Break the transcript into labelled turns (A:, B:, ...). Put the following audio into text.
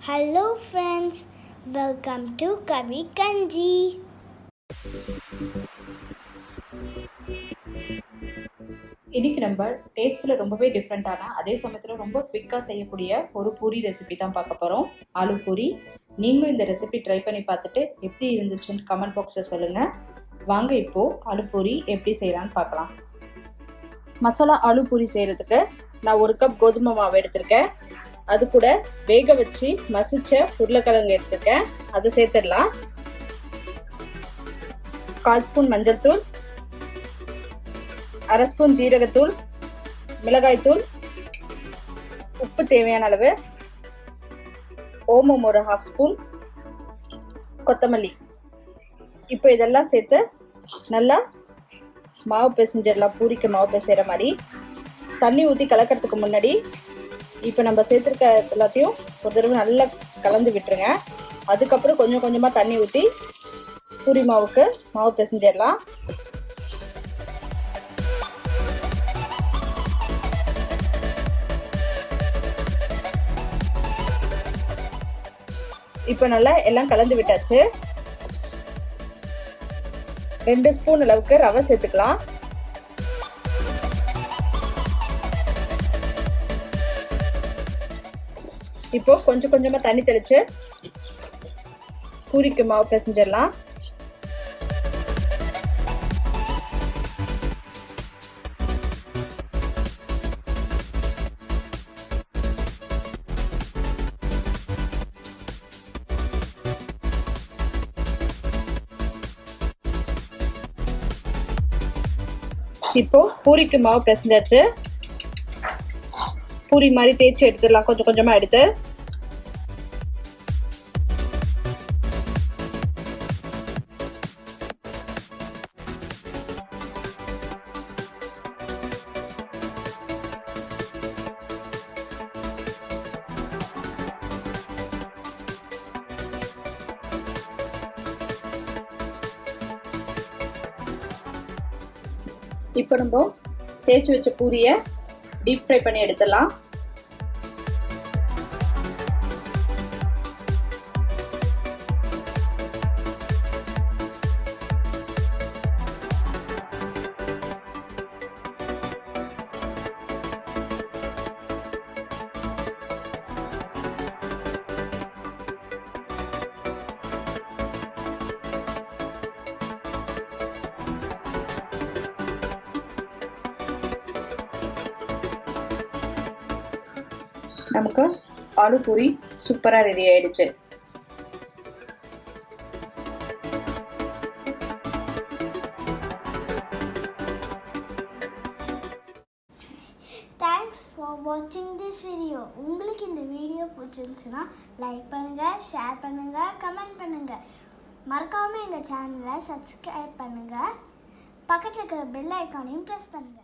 A: Hello friends, welcome to Karikanchi.
B: இன்னைக்கு நம்ம டேஸ்ட்டில் ரொம்பவே டிஃப்ரெண்ட்டான அதே சமயத்தில் ரொம்ப குவிக்காக செய்யக்கூடிய ஒரு பூரி ரெசிபி தான் பார்க்க போகிறோம். ஆலு பூரி. நீங்களும் இந்த ரெசிபி ட்ரை பண்ணி பார்த்துட்டு எப்படி இருந்துச்சுன்னு கமெண்ட் பாக்ஸில் சொல்லுங்கள். வாங்க இப்போது ஆலு பூரி எப்படி செய்யலான்னு பார்க்கலாம். மசாலா ஆலு பூரி செய்கிறதுக்கு நான் 1 கப் கோதுமை மாவு எடுத்திருக்கேன். அது கூட வேக வச்சு மசிச்ச உருளைக்கிழங்கு எடுத்திருக்கேன். அதை சேர்த்துடலாம். 1/4 ஸ்பூன் மஞ்சள் தூள், 1/2 ஸ்பூன் ஜீரகத்தூள், மிளகாய்த்தூள், உப்பு தேவையான அளவு, ஓமம் ஒரு 1/2 ஸ்பூன், கொத்தமல்லி. இப்போ இதெல்லாம் சேர்த்து நல்லா மாவு பிசைஞ்சிடலாம். பூரிக்கு மாவு பிசைகிற மாதிரி தண்ணி ஊற்றி கலக்கிறதுக்கு முன்னாடி இப்போ நம்ம சேர்த்துருக்க எல்லாத்தையும் ஒரு தடவை நல்லா கலந்து விட்டுருங்க. அதுக்கப்புறம் கொஞ்சம் கொஞ்சமாக தண்ணி ஊற்றி பூரி மாவுக்கு மாவு பிசைஞ்சிடலாம். இப்போ நல்லா எல்லாம் கலந்து விட்டாச்சு. 2 ஸ்பூன் அளவுக்கு ரவை சேர்த்துக்கலாம். இப்போ கொஞ்சம் கொஞ்சமா தண்ணி தெளிச்சு பூரிக்கு மாவு பிசைஞ்சிடலாம். இப்போ பூரிக்கு மாவு பிசைஞ்சாச்சு. பூரி மாதிரி தேய்ச்சி எடுத்துடலாம். கொஞ்சம் கொஞ்சமா எடுத்து இப்போ நம்ம தேய்ச்சி வச்ச பூரியை டீப் ஃப்ரை பண்ணி எடுத்துடலாம். நமக்கு ஆலு பூரி சூப்பரா ரெடி ஆயிடுச்சு.
A: Thanks for watching this video. உங்களுக்கு இந்த வீடியோ பிடிச்சிருந்துச்சுன்னா லைக் பண்ணுங்க, ஷேர் பண்ணுங்க, கமெண்ட் பண்ணுங்க. மறக்காம எங்க சேனலை சப்ஸ்கிரைப் பண்ணுங்க. பக்கத்துல இருக்கிற பெல் ஐகானையும் பிரஸ் பண்ணுங்க.